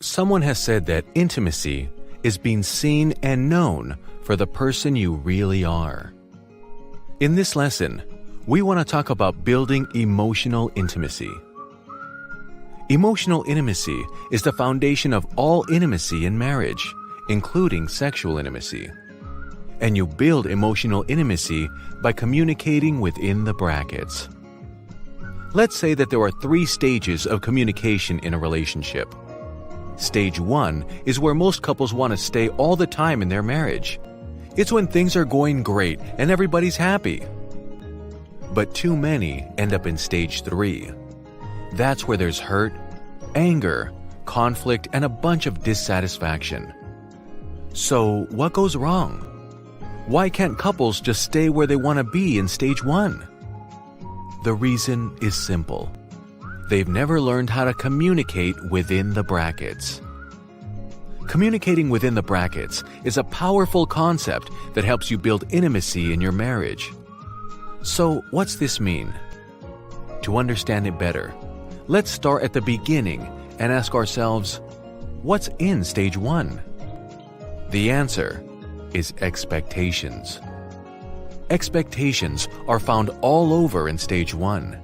Someone has said that intimacy is being seen and known for the person you really are. In this lesson, we want to talk about building emotional intimacy. Emotional intimacy is the foundation of all intimacy in marriage, including sexual intimacy. And you build emotional intimacy by communicating within the brackets. Let's say that there are 3 stages of communication in a relationship. Stage 1 is where most couples want to stay all the time in their marriage. It's when things are going great and everybody's happy. But too many end up in stage 3. That's where there's hurt, anger, conflict, and a bunch of dissatisfaction. So, what goes wrong? Why can't couples just stay where they want to be in stage 1? The reason is simple. They've never learned how to communicate within the brackets. Communicating within the brackets is a powerful concept that helps you build intimacy in your marriage. So, what's this mean? To understand it better, let's start at the beginning and ask ourselves, what's in stage 1? The answer is expectations. Expectations are found all over in stage 1.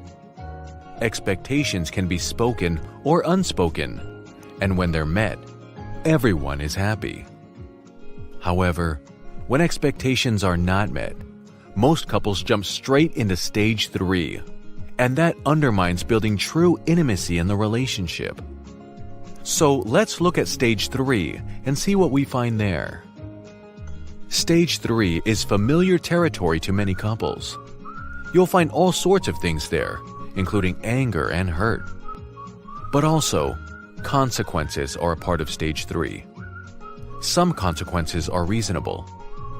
Expectations can be spoken or unspoken, and when they're met, everyone is happy. However, when expectations are not met, most couples jump straight into stage 3, and that undermines building true intimacy in the relationship. So let's look at stage 3 and see what we find there. Stage 3 is familiar territory to many couples. You'll find all sorts of things there, including anger and hurt. But also, consequences are a part of stage 3. Some consequences are reasonable,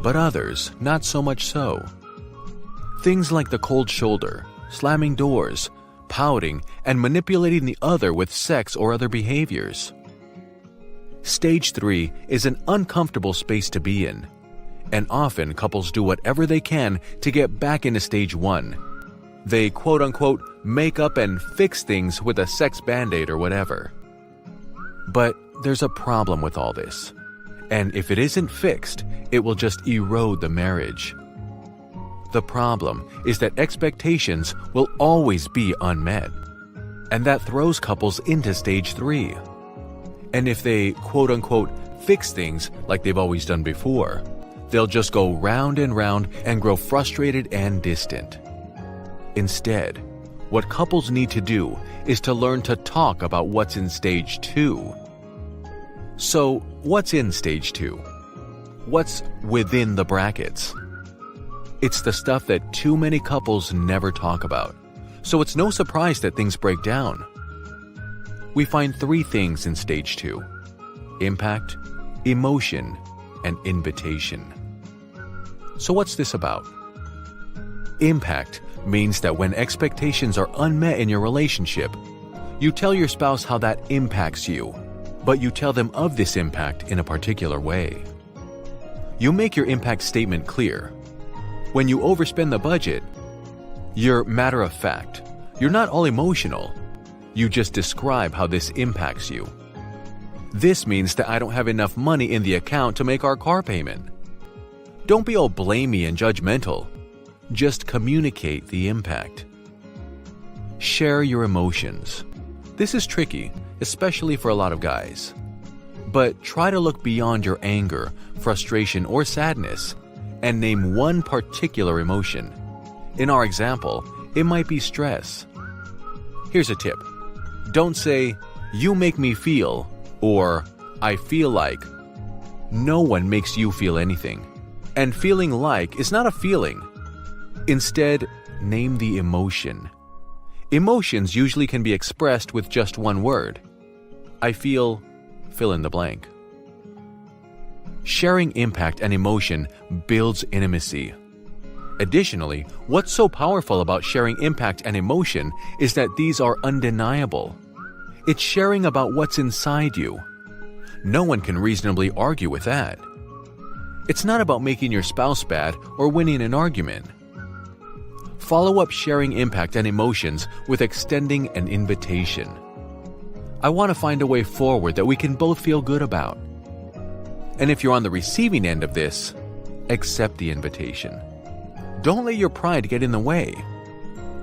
but others not so much so. Things like the cold shoulder, slamming doors, pouting, and manipulating the other with sex or other behaviors. Stage 3 is an uncomfortable space to be in, and often couples do whatever they can to get back into stage 1. They quote-unquote make up and fix things with a sex band-aid or whatever. But there's a problem with all this, and if it isn't fixed, it will just erode the marriage. The problem is that expectations will always be unmet, and that throws couples into stage 3. And if they quote-unquote fix things like they've always done before, they'll just go round and round and grow frustrated and distant. Instead, what couples need to do is to learn to talk about what's in stage 2. So, what's in stage 2? What's within the brackets? It's the stuff that too many couples never talk about, so it's no surprise that things break down. We find 3 things in stage 2: impact, emotion, and invitation. So what's this about? Impact means that when expectations are unmet in your relationship, you tell your spouse how that impacts you, but you tell them of this impact in a particular way. You make your impact statement clear. When you overspend the budget, you're matter of fact. You're not all emotional. You just describe how this impacts you. This means that I don't have enough money in the account to make our car payment. Don't be all blamey and judgmental. Just communicate the impact. Share your emotions. This is tricky, especially for a lot of guys. But try to look beyond your anger, frustration, or sadness and name one particular emotion. In our example, it might be stress. Here's a tip. Don't say, "You make me feel," or "I feel like." No one makes you feel anything. And feeling like is not a feeling. Instead, name the emotion. Emotions usually can be expressed with just one word. I feel, fill in the blank. Sharing impact and emotion builds intimacy. Additionally, what's so powerful about sharing impact and emotion is that these are undeniable. It's sharing about what's inside you. No one can reasonably argue with that. It's not about making your spouse bad or winning an argument. Follow up sharing impact and emotions with extending an invitation. I want to find a way forward that we can both feel good about. And if you're on the receiving end of this, accept the invitation. Don't let your pride get in the way.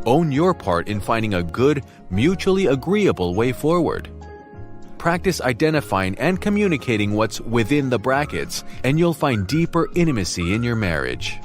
Own your part in finding a good, mutually agreeable way forward. Practice identifying and communicating what's within the brackets, and you'll find deeper intimacy in your marriage.